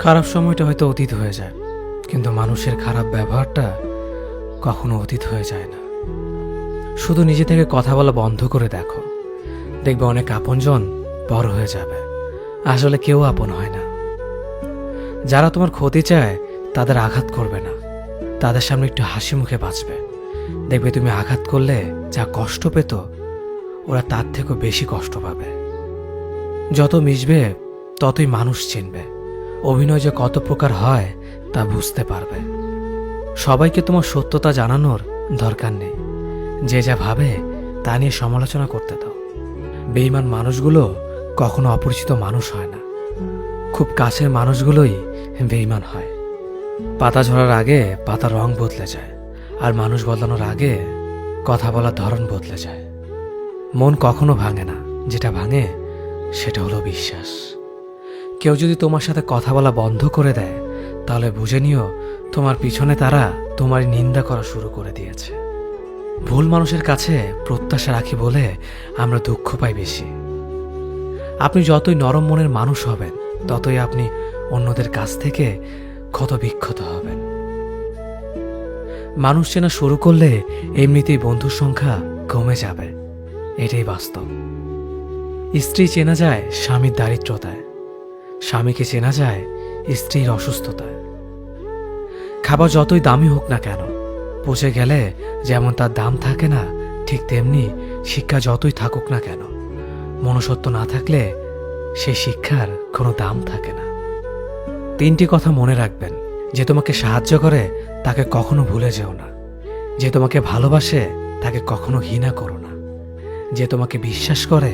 খারাপ সময়টা হয়তো অতীত হয়ে যায়, কিন্তু মানুষের খারাপ ব্যবহারটা কখনো অতীত হয়ে যায় না। শুধু নিজে থেকে কথা বলা বন্ধ করে দেখো, দেখবে অনেক আপনজন বড় হয়ে যাবে। আসলে কেউ আপন হয় না। যারা তোমার ক্ষতি চায় তাদের আঘাত করবে না, তাদের সামনে একটু হাসি মুখে বাঁচবে। দেখবে তুমি আঘাত করলে যা কষ্ট পেত, ওরা তার থেকেও বেশি কষ্ট পাবে। যত মিশবে ততই মানুষ চিনবে। অভিনয় যে কত প্রকার হয় তা বুঝতে পারবে। সবাইকে তোমার সত্যতা জানানোর দরকার নেই। যে যা ভাবে তা নিয়ে সমালোচনা করতে দাও। বেঈমান মানুষগুলো কখনো অপরিচিত মানুষ হয় না, খুব কাছের মানুষগুলোই বেঈমান হয়। পাতা ঝরার আগে পাতার রং বদলে যায়, আর মানুষ বদলানোর আগে কথা বলার ধরন বদলে যায়। মন কখনো ভাঙে না, যেটা ভাঙে সেটা হলো বিশ্বাস। কেউ যদি তোমার সাথে কথা বলা বন্ধ করে দেয়, তাহলে বুঝে নিও তোমার পিছনে তারা তোমার নিন্দা করা শুরু করে দিয়েছে। ভুল মানুষের কাছে প্রত্যাশা রাখি বলে আমরা দুঃখ পাই বেশি। আপনি যতই নরম মনের মানুষ হবেন, ততই আপনি অন্যদের কাছ থেকে ক্ষত বিক্ষত হবেন। মানুষ চেনা শুরু করলে এমনিতেই বন্ধুর সংখ্যা কমে যাবে, এটাই বাস্তব। স্ত্রী চেনা যায় স্বামীর দারিদ্রতায়, স্বামীকে চেনা যায় স্ত্রীর অসুস্থতায়। খাবার যতই দামি হোক না কেন, পচে গেলে যেমন তার দাম থাকে না, ঠিক তেমনি শিক্ষা যতই থাকুক না কেন, মনুষ্যত্ব না থাকলে সেই শিক্ষার কোনো দাম থাকে না। 3টি কথা মনে রাখবেন। যে তোমাকে সাহায্য করে তাকে কখনো ভুলে যেও না। যে তোমাকে ভালোবাসে তাকে কখনো ঘৃণা করো না। যে তোমাকে বিশ্বাস করে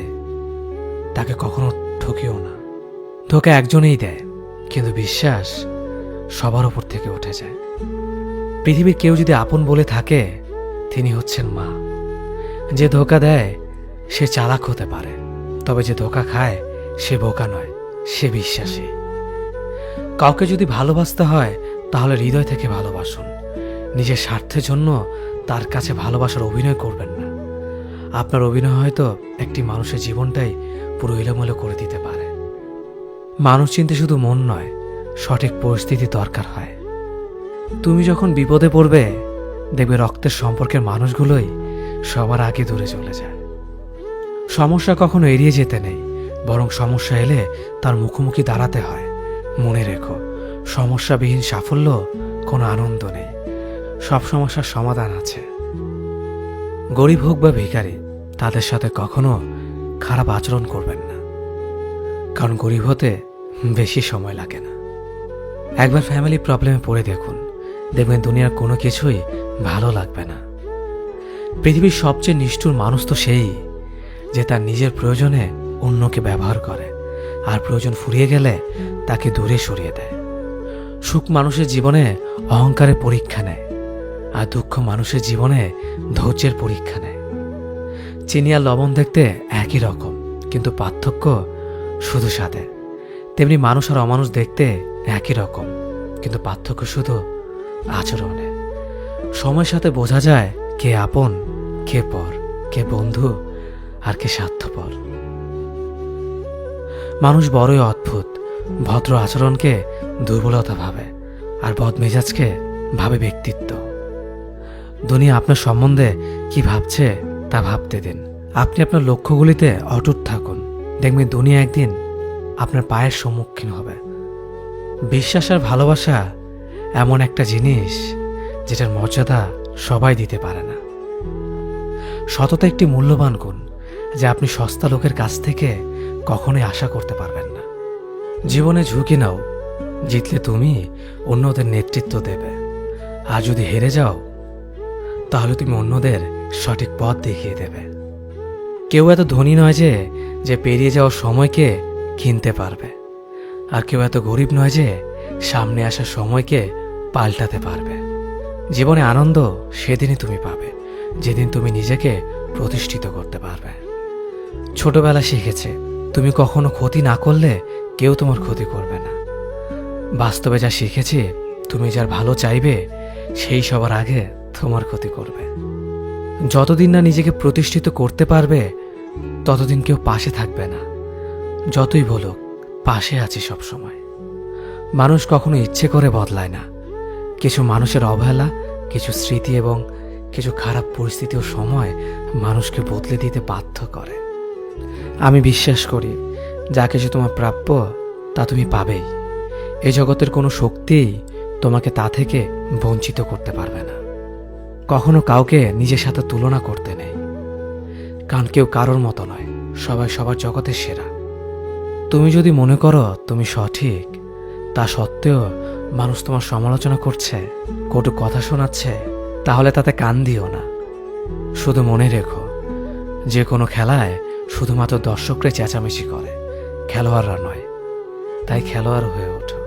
তাকে কখনো ঠকিও না। ধোঁকা একজনেই দেয়, কিন্তু বিশ্বাস সবার উপর থেকে উঠে যায়। পৃথিবীর কেউ যদি আপন বলে থাকে, তিনি হচ্ছেন মা। যে ধোঁকা দেয় সে চালাক হতে পারে, তবে যে ধোঁকা খায় সে বোকা নয়, সে বিশ্বাসী। কাউকে যদি ভালোবাসতে হয় তাহলে হৃদয় থেকে ভালোবাসুন। নিজের স্বার্থের জন্য তার কাছে ভালোবাসার অভিনয় করবেন না। আপনার অভিনয় হয়তো একটি মানুষের জীবনটাই পুরো এলোমেলো করে দিতে পারে। মানুষ চিনতে শুধু মন নয়, সঠিক পরিস্থিতি দরকার হয়। তুমি যখন বিপদে পড়বে, দেখবে রক্তের সম্পর্কের মানুষগুলোই সবার আগে দূরে চলে যায়। সমস্যা কখনো এড়িয়ে যেতে নেই, বরং সমস্যা এলে তার মুখোমুখি দাঁড়াতে হয়। মনে রেখো, সমস্যাবিহীন সাফল্য কোনো আনন্দ নেই। সব সমস্যার সমাধান আছে। গরিব হোক বা ভিখারি, তাদের সাথে কখনো খারাপ আচরণ করবেন না, কারণ গরিব হতে বেশি সময় লাগে না। একবার ফ্যামিলি প্রবলেমে পড়ে দেখুন, দেখবেন দুনিয়ার কোনো কিছুই ভালো লাগবে না। পৃথিবীর সবচেয়ে নিষ্ঠুর মানুষ তো সেই, যে তার নিজের প্রয়োজনে অন্যকে ব্যবহার করে, আর প্রয়োজন ফুরিয়ে গেলে তাকে দূরে সরিয়ে দেয়। সুখ মানুষের জীবনে অহংকারের পরীক্ষা নেয়, আর দুঃখ মানুষের জীবনে ধৈর্যের পরীক্ষা নেয়। চিনি আর লবণ দেখতে একই রকম, কিন্তু পার্থক্য শুধু স্বাদে। তেমনি মানুষ আর অমানুষ দেখতে একই রকম, কিন্তু পার্থক্য শুধু আচরণে। সময়ের সাথে বোঝা যায় কে আপন, কে পর, কে বন্ধু আর কে স্বার্থপর। মানুষ বড়ই অদ্ভুত। ভদ্র আচরণকে দুর্বলতা ভাবে, আর বদমেজাজকে ভাবে ব্যক্তিত্ব। দুনিয়া আপনার সম্বন্ধে কি ভাবছে তা ভাবতে দিন। আপনি আপনার লক্ষ্যগুলিতে অটুট থাকুন, দেখবেন দুনিয়া একদিন আপনার পায়ের সম্মুখীন হবে। বিশ্বাস আর ভালোবাসা এমন একটা জিনিস যেটার মর্যাদা সবাই দিতে পারে না। সততা একটি মূল্যবান গুণ, যা আপনি সস্তা লোকের কাছ থেকে কখনোই আশা করতে পারবেন না। জীবনে ঝুঁকি নাও, জিতলে তুমি অন্যদের নেতৃত্ব দেবে, আর যদি হেরে যাও তাহলে তুমি অন্যদের সঠিক পথ দেখিয়ে দেবে। কেউ এত ধনী নয় যে পেরিয়ে যাওয়ার সময়কে কিনতে পারবে, আর কেউ এত গরিব নয় যে সামনে আসা সময়কে পাল্টাতে পারবে। জীবনে আনন্দ সেদিনই তুমি পাবে, যেদিন তুমি নিজেকে প্রতিষ্ঠিত করতে পারবে। ছোটবেলা শিখেছে, তুমি কখনো ক্ষতি না করলে কেউ তোমার ক্ষতি করবে না। বাস্তবে যা শিখেছি, তুমি যার ভালো চাইবে সেই সবার আগে তোমার ক্ষতি করবে। যতদিন না নিজেকে প্রতিষ্ঠিত করতে পারবে, ততদিন কেউ পাশে থাকবে না। যতই বলুক পাশে আছি সব সময়। মানুষ কখনো ইচ্ছে করে বদলায় না। কিছু মানুষের অবহেলা, কিছু স্মৃতি এবং কিছু খারাপ পরিস্থিতি ও সময় মানুষকে বদলে দিতে বাধ্য করে। আমি বিশ্বাস করি যা কিছু তোমার প্রাপ্য তা তুমি পাবেই। এই জগতের কোনো শক্তিই তোমাকে তা থেকে বঞ্চিত করতে পারবে না। কখনো কাউকে নিজের সাথে তুলনা করতে নেই, কারণ কেউ কারোর মতো নয়, সবাই সবার জগতের সেরা। তুমি যদি মনে করো তুমি সঠিক, তা সত্ত্বেও মানুষ তোমার সমালোচনা করছে, কটু কথা শোনাচ্ছে, তাহলে তাতে কান দিও না। শুধু মনে রেখো, যে কোনো খেলায় শুধুমাত্র দর্শকরা চেঁচামেচি করে, খেলোয়াড়রা নয়। তাই খেলোয়াড় হয়ে ওঠো।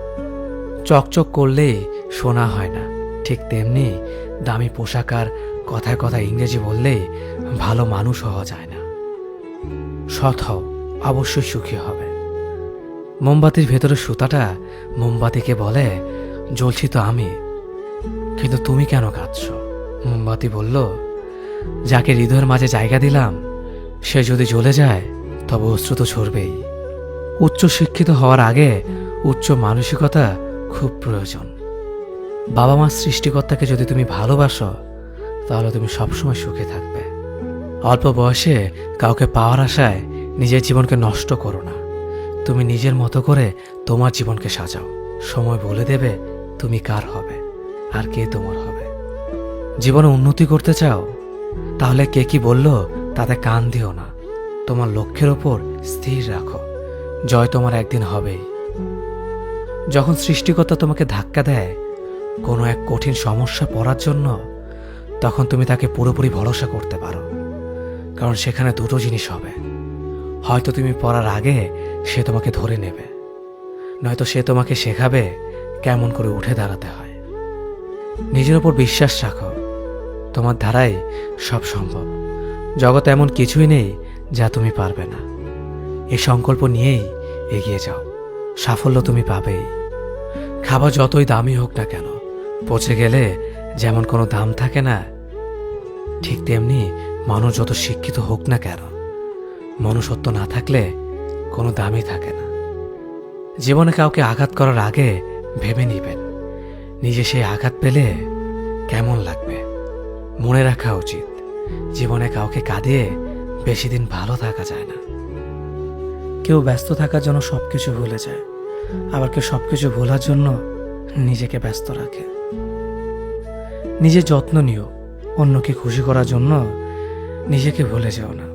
চকচক করলেই শোনা হয় না, ঠিক তেমনি দামি পোশাক আর কথায় কথায় ইংরেজি বললেই ভালো মানুষ হওয়া যায় না। সৎ হও, অবশ্যই সুখী হবে। মোমবাতির ভেতরের সুতাটা মোমবাতিকে বলে, জ্বলছি তো আমি, কিন্তু তুমি কেন কাঁদছ? মোমবাতি বলল, যাকে হৃদয়ের মাঝে জায়গা দিলাম সে যদি জ্বলে যায় তবে অশ্রু তো ঝরবেই। উচ্চ শিক্ষিত হওয়ার আগে উচ্চ মানসিকতা খুব প্রয়োজন। বাবা মার সৃষ্টিকর্তাকে যদি তুমি ভালোবাসো তাহলে তুমি সবসময় সুখে থাকবে। অল্প বয়সে কাউকে পাওয়ার আশায় নিজের জীবনকে নষ্ট করো না। তুমি নিজের মতো করে তোমার জীবনকে সাজাও। সময় বলে দেবে তুমি কার হবে আর কে তোমার হবে। জীবনে উন্নতি করতে চাও? তাহলে কে কি বলল তাতে কান দিও না। তোমার লক্ষ্যের ওপর স্থির রাখো, জয় তোমার একদিন হবেই। যখন সৃষ্টিকর্তা তোমাকে ধাক্কা দেয় কোনো এক কঠিন সমস্যা পড়ার জন্য, তখন তুমি তাকে পুরোপুরি ভরসা করতে পারো, কারণ সেখানে দুটো জিনিস হবে। হয়তো তুমি পড়ার আগে সে তোমাকে ধরে নেবে, নয়তো সে তোমাকে শেখাবে কেমন করে উঠে দাঁড়াতে হয়। নিজের ওপর বিশ্বাস রাখো, তোমার দ্বারাই সব সম্ভব। জগতে এমন কিছুই নেই যা তুমি পারবে না। এই সংকল্প নিয়েই এগিয়ে যাও, সাফল্য তুমি পাবেই। খাবার যতই দামি হোক না কেন, পচে গেলে যেমন কোনো দাম থাকে না, ঠিক তেমনি মানুষ যত শিক্ষিত হোক না কেন, মনুষ্যত্ব না থাকলে কোনো দামই থাকে না। জীবনে কাউকে আঘাত করার আগে ভেবে নিবেন নিজে সেই আঘাত পেলে কেমন লাগবে। মনে রাখা উচিত, জীবনে কাউকে কাঁদিয়ে বেশি দিন ভালো থাকা যায় না। কেউ ব্যস্ত থাকার জন্য সবকিছু ভুলে যায়, আবার কেউ সবকিছু ভোলার জন্য নিজেকে ব্যস্ত রাখে। নিজের যত্ন নিও, অন্যকে খুশি করার জন্য নিজেকে ভুলে যেও না,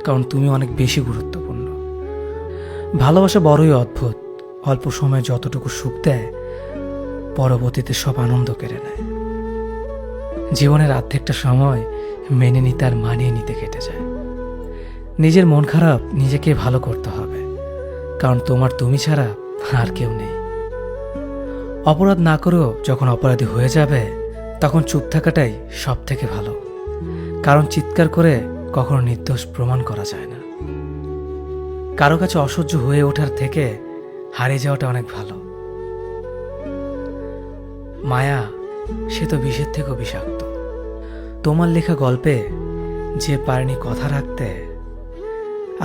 কারণ তুমি অনেক বেশি গুরুত্বপূর্ণ। ভালোবাসা বড়ই অদ্ভুত, অল্প সময়ে যতটুকু সুখ দেয় পরবর্তীতে সব আনন্দ কেড়ে নেয়। জীবনের অর্ধেকটা সময় মেনে নিতে আর মানিয়ে নিতে কেটে যায়। নিজের মন খারাপ নিজেকে ভালো করতে হবে, কারণ তোমার তুমি ছাড়া আর কেউ নেই। অপরাধ না করেও যখন অপরাধী হয়ে যাবে তখন চুপ থাকাটাই সব থেকে ভালো, কারণ চিৎকার করে কখনো নির্দোষ প্রমাণ করা যায় না। কারো কাছে অসহ্য হয়ে ওঠার থেকে হারিয়ে যাওয়াটা অনেক ভালো। মায়া সে তো বিষের থেকেও বিষাক্ত। তোমার লেখা গল্পে যে পারেনি কথা রাখতে,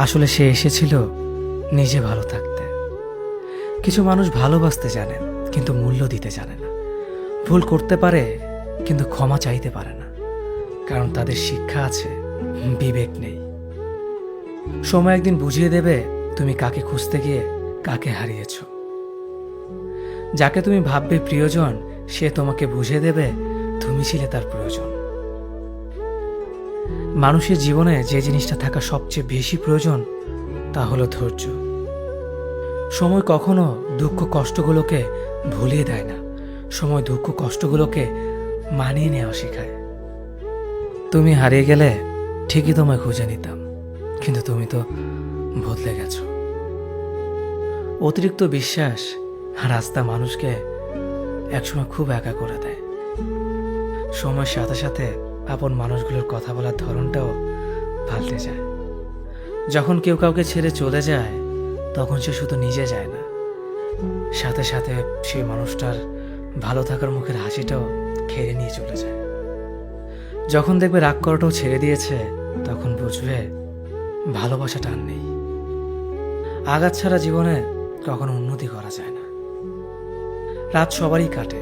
আসলে সে এসেছিল নিজে ভালো থাকতে। কিছু মানুষ ভালোবাসতে জানে কিন্তু মূল্য দিতে জানে না। ভুল করতে পারে কিন্তু ক্ষমা চাইতে পারে না, কারণ তাদের শিক্ষা আছে, বিবেক নেই। সময় একদিন বুঝিয়ে দেবে তুমি কাকে খুঁজতে গিয়ে কাকে হারিয়েছ। যাকে তুমি ভাববে প্রিয়জন সে তোমাকে বুঝিয়ে দেবে তুমি ছিলে তার প্রয়োজন। মানুষের জীবনে যে জিনিসটা থাকা সবচেয়ে বেশি প্রয়োজন তা হলো ধৈর্য। সময় কখনো দুঃখ কষ্টগুলোকে ভুলিয়ে দেয় না, সময় দুঃখ কষ্টগুলোকে মানিয়ে নেওয়া শেখায়। তুমি হারিয়ে গেলে ঠিকই তোমায় খুঁজে নিতাম, কিন্তু তুমি তো বদলে গেছো। অতিরিক্ত বিশ্বাস আর আস্থা মানুষকে একসময় খুব একা করে দেয়। সময়ের সাথে সাথে আপন মানুষগুলোর কথা বলার ধরনটাও পাল্টে যায়। যখন কেউ কাউকে ছেড়ে চলে যায় তখন সে শুধু নিজে যায় না, সাথে সাথে সেই মানুষটার ভালো থাকার মুখের হাসিটাও খেয়ে নিয়ে চলে যায়। যখন দেখবে রাগ করাটাও ছেড়ে দিয়েছে তখন বুঝবে ভালোবাসাটা আর নেই। আঘাত ছাড়া জীবনে কখনো উন্নতি করা যায় না। রাত সবারই কাটে,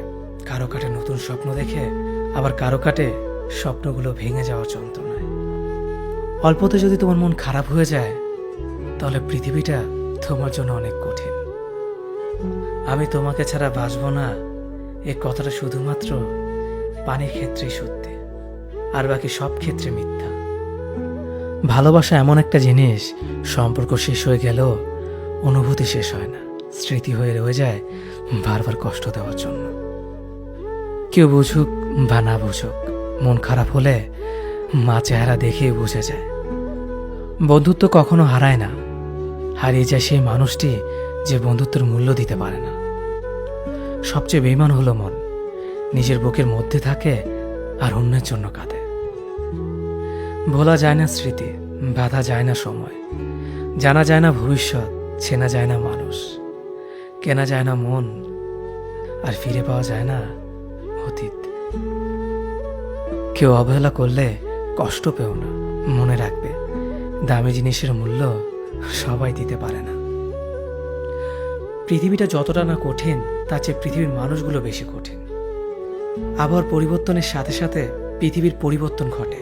কারো কাটে নতুন স্বপ্ন দেখে, আবার কারো কাটে স্বপ্নগুলো ভেঙে যাওয়ার যন্ত্রণায়। অল্পতে যদি তোমার মন খারাপ হয়ে যায়, তাহলে পৃথিবীটা তোমার জন্য অনেক কঠিন। আমি তোমাকে ছাড়া বাঁচব না, এই কথাটা শুধুমাত্র পানির ক্ষেত্রেই সত্যি, আর বাকি সব ক্ষেত্রে মিথ্যা। ভালোবাসা এমন একটা জিনিস, সম্পর্ক শেষ হয়ে গেলেও অনুভূতি শেষ হয় না, স্মৃতি হয়ে রয়ে যায় বারবার কষ্ট দেওয়ার জন্য। কেউ বুঝুক বা না বুঝুক, মন খারাপ হলে মা চেহারা দেখেই বুঝে যায়। বন্ধুত্ব কখনো হারায় না, হারিয়ে যায় সেই মানুষটি যে বন্ধুত্বের মূল্য দিতে পারে না। সবচেয়ে বেইমান হলো মন, নিজের বুকের মধ্যে থাকে আর অন্যের জন্য কাঁদে। ভোলা যায় না স্মৃতি, বাধা যায় না সময়, জানা যায় না ভবিষ্যৎ, চেনা যায় না মানুষ, কেনা যায় না মন, আর ফিরে পাওয়া যায় না অতীত। কেউ অবহেলা করলে কষ্ট পেও না, মনে রাখবে দামি জিনিসের মূল্য সবাই দিতে পারে না। পৃথিবীটা যতটা না কঠিন, তার চেয়ে পৃথিবীর মানুষগুলো বেশি কঠিন। আবহাওয়ার পরিবর্তনের সাথে সাথে পৃথিবীর পরিবর্তন ঘটে,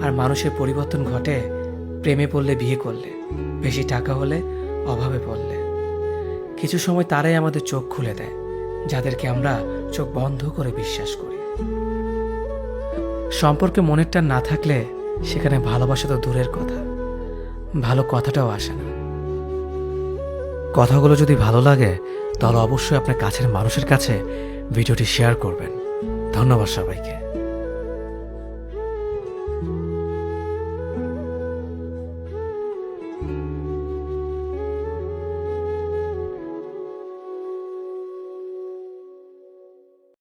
আর মানুষের পরিবর্তন ঘটে প্রেমে পড়লে, বিয়ে করলে, বেশি টাকা হলে, অভাবে পড়লে। কিছু সময় তারাই আমাদের চোখ খুলে দেয়, যাদেরকে আমরা চোখ বন্ধ করে বিশ্বাস করি। সম্পর্কে মনের টান না থাকলে সেখানে ভালোবাসা তো দূরের কথা, ভালো কথাটাও আসে না। কথাগুলো যদি ভালো লাগে, তাহলে অবশ্যই আপনার কাছের মানুষের কাছে ভিডিওটি শেয়ার করবেন। ধন্যবাদ সবাইকে।